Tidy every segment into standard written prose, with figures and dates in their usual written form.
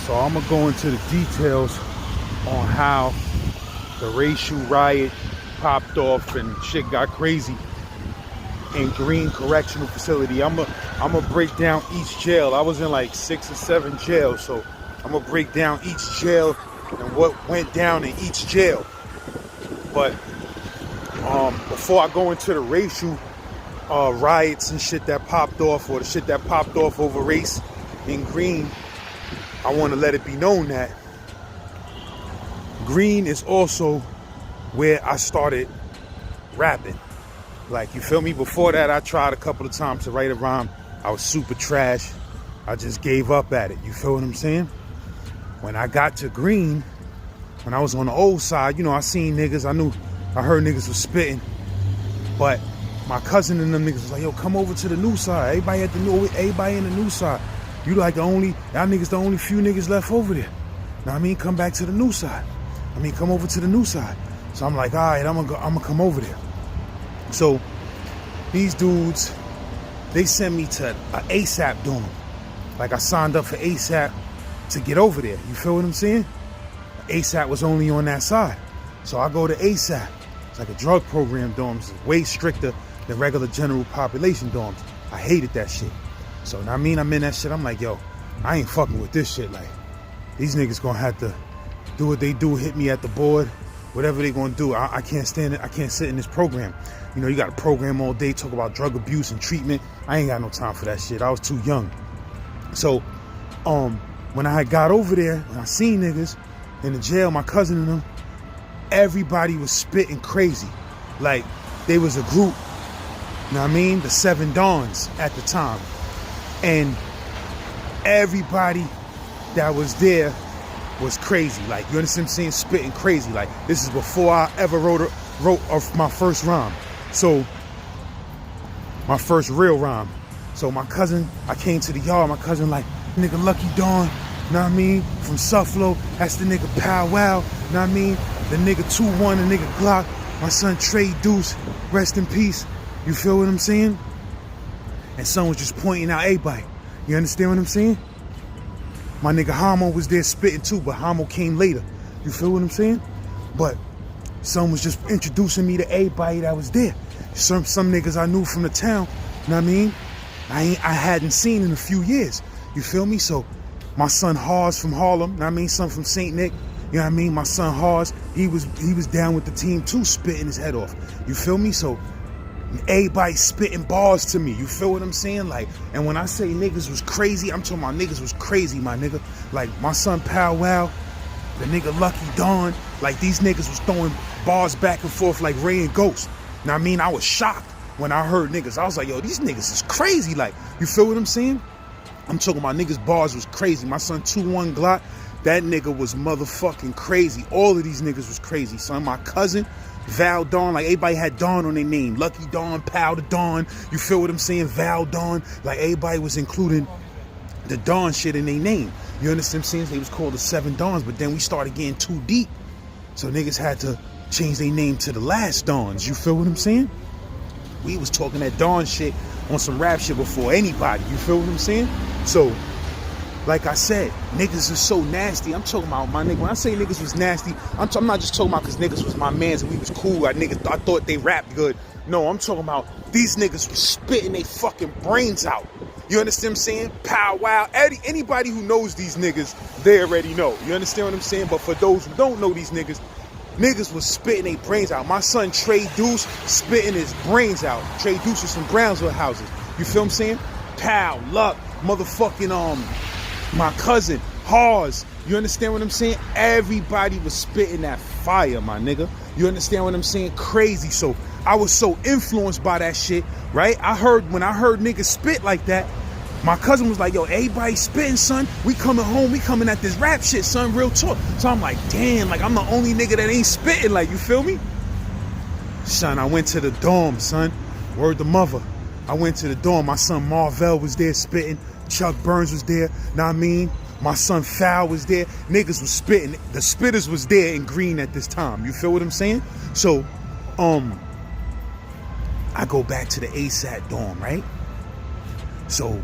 So I'm gonna go into the details on how the racial riot popped off and shit got crazy in Greene Correctional Facility. I'm gonna break down each jail. I was in like 6 or 7 jails, so I'm gonna break down each jail and what went down in each jail. But before I go into the racial riots and shit that popped off, or the shit that popped off over race in Greene, I want to let it be known that Greene is also where I started rapping. Like, you feel me? Before that, I tried a couple of times to write a rhyme. I was super trash. I just gave up at it. You feel what I'm saying? When I got to Greene, when I was on the old side, you know, I seen niggas. I heard niggas was spitting. But my cousin and them niggas was like, yo, come over to the new side. Everybody in the new side. Y'all niggas the only few niggas left over there. Know what I mean? Come back to the new side. Come over to the new side. So I'm like, all right, I'm gonna come over there. So these dudes, they sent me to an ASAP dorm. Like, I signed up for ASAP to get over there. You feel what I'm saying? ASAP was only on that side. So I go to ASAP. It's like a drug program dorm. It's way stricter than regular general population dorms. I hated that shit. So I mean, I'm in that shit. I'm like, yo, I ain't fucking with this shit. Like, these niggas gonna have to do what they do, hit me at the board, whatever they gonna do. I can't stand it. I can't sit in this program. You know, you got a program all day, talk about drug abuse and treatment. I ain't got no time for that shit. I was too young. So, when I had got over there, and I seen niggas in the jail, my cousin and them, everybody was spitting crazy. Like, they was a group, you know what I mean? The 7 Dons at the time. And everybody that was there was crazy. Like, you understand what I'm saying? Spitting crazy. Like, this is before I ever wrote my first rhyme. So, my first real rhyme. So my cousin, I came to the yard, my cousin like, nigga Lucky Dawn, know what I mean? From Suffalo, that's the nigga Pow Wow, know what I mean? The nigga 2-1, the nigga Glock, my son Trey Deuce, rest in peace. You feel what I'm saying? And son was just pointing out everybody. You understand what I'm saying? My nigga Hamo was there spitting too, but Hamo came later. You feel what I'm saying? But son was just introducing me to everybody that was there. Some niggas I knew from the town, you know what I mean? I hadn't seen in a few years. You feel me? So my son Hars from Harlem, you know what I mean? Son from St. Nick, you know what I mean? My son Hars, he was down with the team too, spitting his head off. You feel me? So everybody spitting bars to me. You feel what I'm saying? Like, and when I say niggas was crazy, I'm talking about niggas was crazy, my nigga. Like, my son Pow Wow, the nigga Lucky Dawn, like, these niggas was throwing bars back and forth like Ray and Ghost. You know what I mean? I was shocked when I heard niggas. I was like, yo, these niggas is crazy. Like, you feel what I'm saying? I'm talking about niggas' bars was crazy. My son 2-1 Glock, that nigga was motherfucking crazy. All of these niggas was crazy, son. My cousin, Val Dawn, like, everybody had Dawn on their name. Lucky Dawn, Pow the Dawn. You feel what I'm saying? Val Dawn. Like, everybody was including the Dawn shit in their name. You understand what I'm saying? They was called the 7 Dawns, but then we started getting too deep. So niggas had to change their name to the last Dawns. You feel what I'm saying? We was talking that Dawn shit on some rap shit before anybody. You feel what I'm saying? So, like I said, niggas is so nasty. I'm talking about, my nigga, when I say niggas was nasty, I'm not just talking about because niggas was my mans and we was cool. I thought they rapped good. No, I'm talking about these niggas was spitting they fucking brains out. You understand what I'm saying? Pow Wow. Anybody who knows these niggas, they already know. You understand what I'm saying? But for those who don't know these niggas was spitting their brains out. My son Trey Deuce spitting his brains out. Trey Deuce is from Brownsville houses. You feel what I'm saying? Pow, Luck, motherfucking my cousin, Hars. You understand what I'm saying? Everybody was spitting that fire, my nigga. You understand what I'm saying? Crazy. So I was so influenced by that shit, right? When I heard niggas spit like that, my cousin was like, yo, everybody spitting, son. We coming home, we coming at this rap shit, son, real talk. So I'm like, damn, like, I'm the only nigga that ain't spitting, like, you feel me? Son, I went to the dorm, son. Word to mother. I went to the dorm. My son Marvell was there spitting. Chuck Burns was there. Know what I mean? My son Fowl was there. Niggas was spitting. The spitters was there in Greene at this time. You feel what I'm saying? So, I go back to the ASAP dorm, right? So,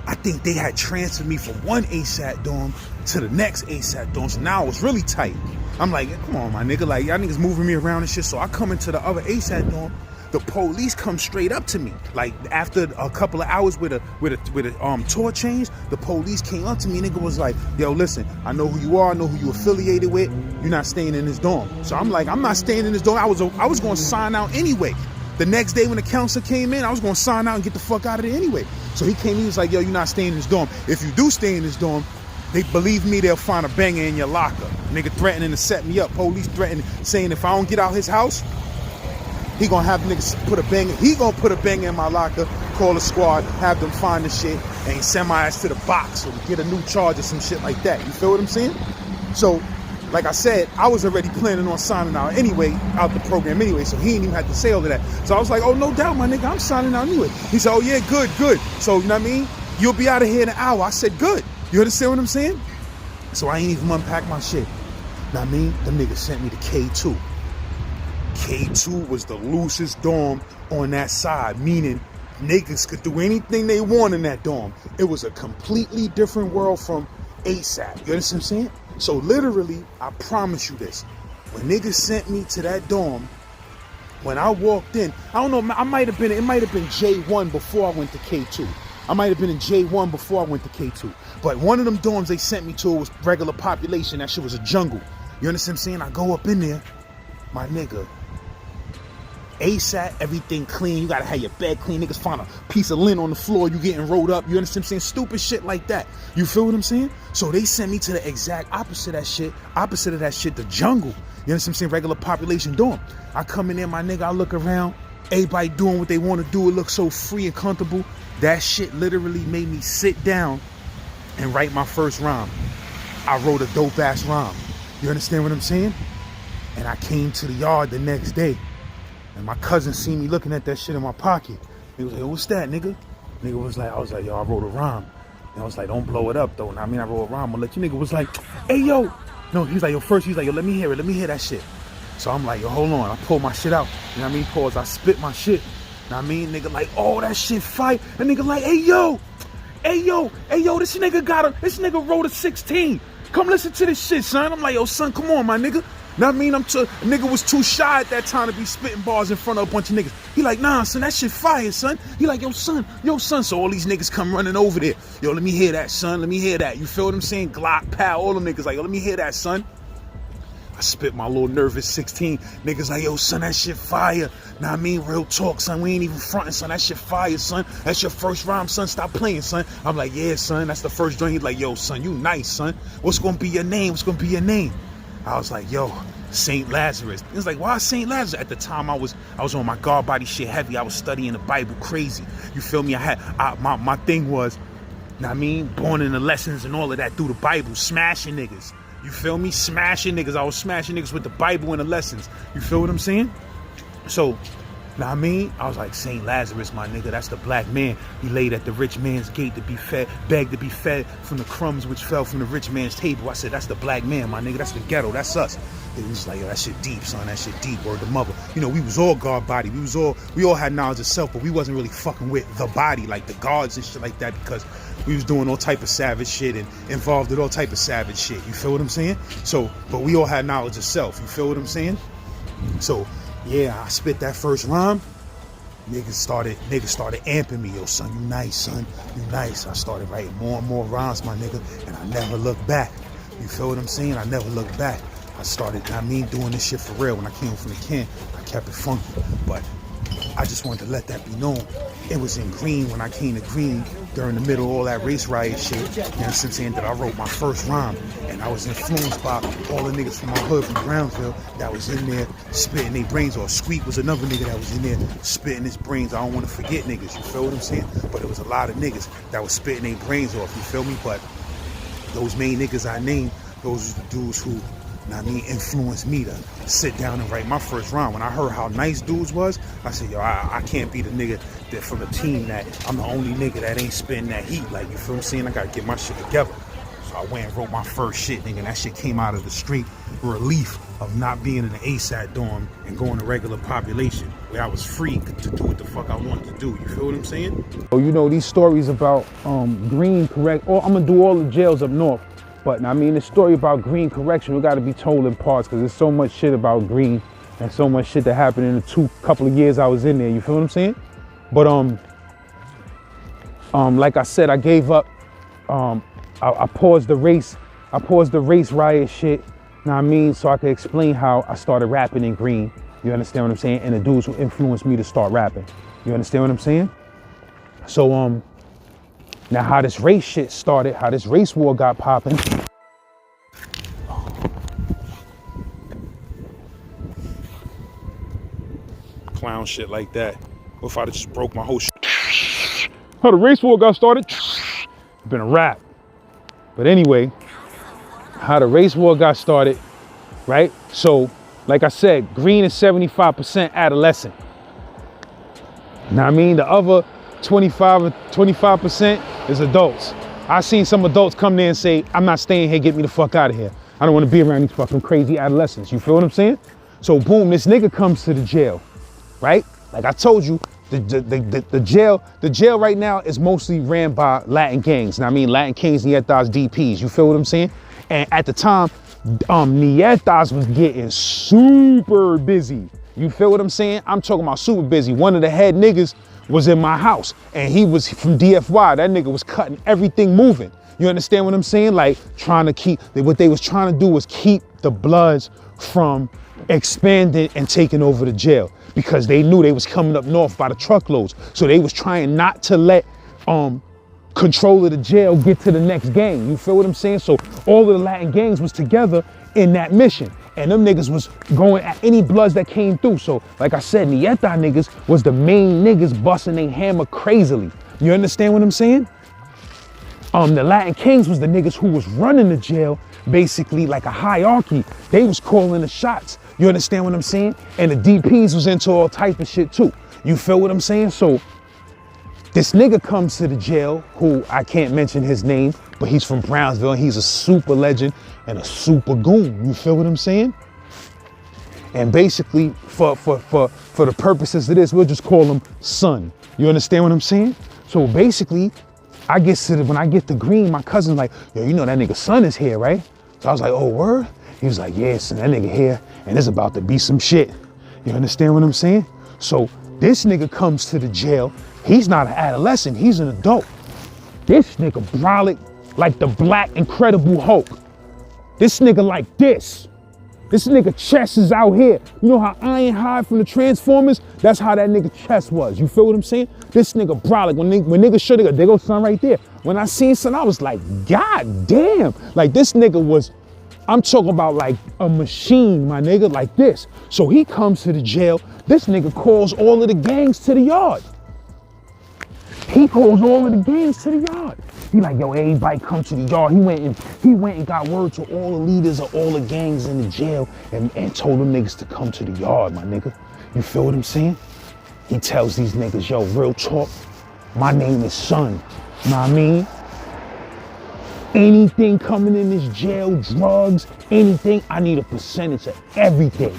I think they had transferred me from one ASAP dorm to the next ASAP dorm. So now it's really tight. I'm like, come on, my nigga. Like, y'all niggas moving me around and shit. So I come into the other ASAP dorm. The police come straight up to me. Like, after a couple of hours with a tour change, the police came up to me. Nigga was like, yo, listen, I know who you are. I know who you affiliated with. You're not staying in this dorm. So I'm like, I'm not staying in this dorm. I was going to sign out anyway. The next day when the counselor came in, I was going to sign out and get the fuck out of there anyway. So he came in, he was like, yo, you're not staying in this dorm. If you do stay in this dorm, they believe me, they'll find a banger in your locker. Nigga threatening to set me up. Police threatening, saying if I don't get out his house, he gonna have niggas put a banger. He gonna put a banger in my locker, call a squad, have them find the shit, and send my ass to the box or get a new charge or some shit like that. You feel what I'm saying? So, like I said, I was already planning on signing out anyway, out the program anyway, so he didn't even have to say all of that. So I was like, oh, no doubt, my nigga, I'm signing out anyway. He said, oh, yeah, good. So, you know what I mean? You'll be out of here in an hour. I said, good. You understand what I'm saying? So I ain't even unpack my shit. Know what I mean? Them niggas sent me to K2. K2 was the loosest dorm on that side, meaning niggas could do anything they want in that dorm. It was a completely different world from ASAP. You understand what I'm saying? So literally, I promise you this. When niggas sent me to that dorm, when I walked in, I don't know, it might have been J1 before I went to K2. I might have been in J1 before I went to K2. But one of them dorms they sent me to was regular population. That shit was a jungle. You understand what I'm saying? I go up in there, my nigga. ASAP, everything clean. You gotta have your bed clean. Niggas find a piece of lint on the floor. You getting rolled up. You understand what I'm saying? Stupid shit like that. You feel what I'm saying? So they sent me to the exact opposite of that shit. Opposite of that shit, the jungle. You understand what I'm saying? Regular population dorm. I come in there, my nigga. I look around. Everybody doing what they want to do. It looks so free and comfortable. That shit literally made me sit down and write my first rhyme. I wrote a dope ass rhyme. You understand what I'm saying? And I came to the yard the next day. And my cousin seen me looking at that shit in my pocket. He was like, what's that, nigga? Nigga was like, I was like, yo, I wrote a rhyme. And I was like, don't blow it up, though. And I mean, I wrote a rhyme. I'll let you. Nigga was like, hey, yo. No, he's like, yo, first, he's like, yo, let me hear it. Let me hear that shit. So I'm like, yo, hold on. I pull my shit out. You know what I mean? Pause. I spit my shit. You know what I mean? Nigga like, oh, that shit fight. And nigga like, hey, yo, this nigga wrote a 16. Come listen to this shit, son. I'm like, yo, son, come on, my nigga. Know what I mean? Nigga was too shy at that time to be spitting bars in front of a bunch of niggas. He like, nah, son, that shit fire, son. He like, yo, son. So all these niggas come running over there. Yo, let me hear that, son. Let me hear that. You feel what I'm saying? Glock, pal, all them niggas like, yo, let me hear that, son. I spit my little nervous 16. Niggas like, yo, son, that shit fire. Know what I mean? Real talk, son. We ain't even fronting, son. That shit fire, son. That's your first rhyme, son. Stop playing, son. I'm like, yeah, son. That's the first joint. He's like, yo, son, you nice, son. What's gonna be your name? I was like, yo, St. Lazarus. It was like, why St. Lazarus? At the time, I was on my God body shit heavy. I was studying the Bible crazy. You feel me? My thing was, know what I mean? Born in the lessons and all of that through the Bible. Smashing niggas. You feel me? Smashing niggas. I was smashing niggas with the Bible and the lessons. You feel what I'm saying? So, know what I mean? I was like, St. Lazarus, my nigga, that's the black man. He laid at the rich man's gate to be fed, begged to be fed from the crumbs which fell from the rich man's table. I said, that's the black man, my nigga. That's the ghetto. That's us. It was like, yo, that shit deep, son. That shit deep. Word the mother. You know, we was all God body. We all had knowledge of self, but we wasn't really fucking with the body, like the gods and shit like that, because we was doing all type of savage shit and involved in all type of savage shit. You feel what I'm saying? So, but we all had knowledge of self. You feel what I'm saying? So, yeah, I spit that first rhyme. Niggas started amping me. Yo, son, you nice, son. You nice. I started writing more and more rhymes, my nigga, and I never looked back. You feel what I'm saying? I never looked back. I started, doing this shit for real. When I came from the can, I kept it funky. But I just wanted to let that be known. It was in Greene when I came to Greene during the middle of all that race riot shit. You know what I'm saying? That I wrote my first rhyme. And I was influenced by all the niggas from my hood, from Brownsville, that was in there spitting their brains off. Squeak was another nigga that was in there spitting his brains. I don't want to forget niggas, you feel what I'm saying? But it was a lot of niggas that was spitting their brains off, you feel me? But those main niggas I named, those are the dudes who, influenced me to sit down and write my first rhyme. When I heard how nice dudes was, I said, yo, I can't be the nigga that from the team that I'm the only nigga that ain't spitting that heat. Like, you feel what I'm saying? I gotta get my shit together. So I went and wrote my first shit, nigga, and that shit came out of the street. Relief. of not being in the ASAT dorm and going to regular population, where I was free to do what the fuck I wanted to do. You feel what I'm saying? So, you know, these stories about Greene correct, or I'm gonna do all the jails up north, but I mean, the story about Greene correction, we gotta be told in parts, because there's so much shit about Greene and so much shit that happened in the couple of years I was in there. You feel what I'm saying? But like I said, I gave up. I paused the race. I paused the race riot shit. Know what I mean? So I could explain how I started rapping in Greene. You understand what I'm saying? And the dudes who influenced me to start rapping. You understand what I'm saying? So now how this race shit started, how this race war got popping. Clown shit like that. What if I just broke my whole shit? How the race war got started? Been a rap. But anyway, how the race war got started, right? So, like I said, Greene is 75% adolescent. Now I mean, the other 25% is adults. I seen some adults come there and say, I'm not staying here, get me the fuck out of here. I don't want to be around these fucking crazy adolescents. You feel what I'm saying? So boom, this nigga comes to the jail, right? Like I told you, the jail right now is mostly ran by Latin gangs. Now I mean, Latin Kings, Nietas, DPs. You feel what I'm saying? And at the time, Nietas was getting super busy. You feel what I'm saying? I'm talking about super busy. One of the head niggas was in my house, and he was from DFY. That nigga was cutting everything moving. You understand what I'm saying? Like trying to keep, what they was trying to do was keep the Bloods from expanding and taking over the jail, because they knew they was coming up north by the truckloads. So they was trying not to let control of the jail get to the next gang. You feel what I'm saying? So all of the Latin gangs was together in that mission, and them niggas was going at any Bloods that came through. So like I said, Nieta niggas was the main niggas busting their hammer crazily. You understand what I'm saying? The Latin Kings was the niggas who was running the jail, basically like a hierarchy. They was calling the shots. You understand what I'm saying? And the DPs was into all type of shit too. You feel what I'm saying? So this nigga comes to the jail, who I can't mention his name, but he's from Brownsville, and he's a super legend and a super goon. You feel what I'm saying? And basically, for the purposes of this, we'll just call him Son. You understand what I'm saying? So basically, when I get to Greene, my cousin's like, yo, you know that nigga Son is here, right? So I was like, oh, word? He was like, yeah, son, that nigga here, and it's about to be some shit. You understand what I'm saying? So this nigga comes to the jail. He's not an adolescent, he's an adult. This nigga brolic like the Black Incredible Hulk. This nigga like this. This nigga chest is out here. You know how Ironhide from the Transformers? That's how that nigga chest was. You feel what I'm saying? This nigga brolic. When niggas show, they go, there goes Son right there. When I seen Son, I was like, God damn. Like this nigga was, I'm talking about like a machine, my nigga, like this. So he comes to the jail. This nigga calls all of the gangs to the yard. He calls all of the gangs to the yard. He like, yo, everybody come to the yard. He went and got word to all the leaders of all the gangs in the jail and told them niggas to come to the yard, my nigga. You feel what I'm saying? He tells these niggas, yo, real talk, my name is Son. You know what I mean? Anything coming in this jail, drugs, anything, I need a percentage of everything.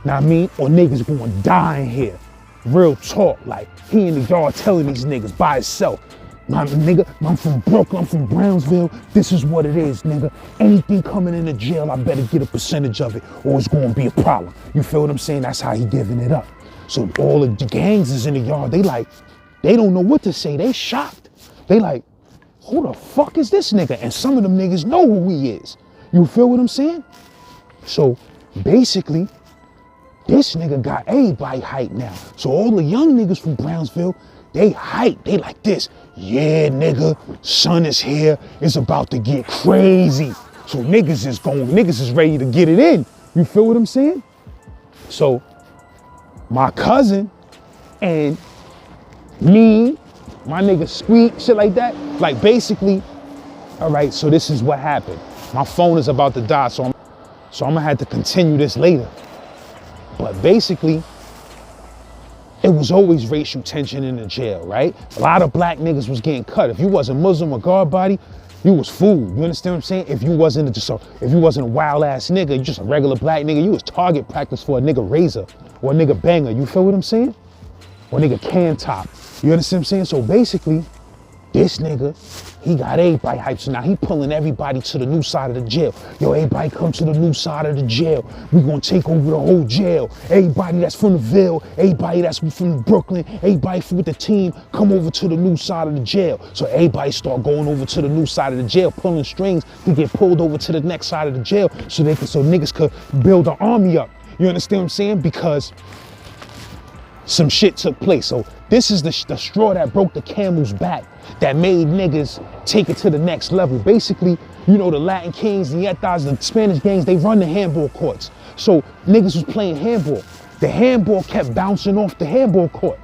Know what I mean? Or niggas gonna die in here. Real talk, like he in the yard telling these niggas by himself. Nigga, I'm from Brooklyn, I'm from Brownsville. This is what it is, nigga. Anything coming in the jail, I better get a percentage of it or it's gonna be a problem. You feel what I'm saying? That's how he giving it up. So all of the gangs is in the yard. They don't know what to say. They shocked. They like, who the fuck is this nigga? And some of them niggas know who he is. You feel what I'm saying? So basically, this nigga got everybody hyped now. So all the young niggas from Brownsville, they hyped. They like this. Yeah, nigga, Son is here. It's about to get crazy. So niggas is ready to get it in. You feel what I'm saying? So my cousin and me, my nigga Squeak, shit like that. Like basically, all right, so this is what happened. My phone is about to die, so I'm gonna have to continue this later. But basically, it was always racial tension in the jail, right? A lot of black niggas was getting cut. If you wasn't Muslim or guard body, you was fooled. You understand what I'm saying? If you wasn't a wild ass nigga, you just a regular black nigga, you was target practice for a nigga razor or a nigga banger. You feel what I'm saying? Or a nigga can top. You understand what I'm saying? So basically, this nigga, he got everybody hyped. So now he pulling everybody to the new side of the jail. Yo, everybody come to the new side of the jail. We gonna take over the whole jail. Everybody that's from the Ville, everybody that's from Brooklyn, everybody with the team, come over to the new side of the jail. So everybody start going over to the new side of the jail, pulling strings to get pulled over to the next side of the jail so niggas could build an army up. You understand what I'm saying? Because some shit took place. So this is the straw that broke the camel's back, that made niggas take it to the next level. Basically, you know, the Latin Kings, the Yetas, the Spanish gangs, they run the handball courts. So niggas was playing handball. The handball kept bouncing off the handball court.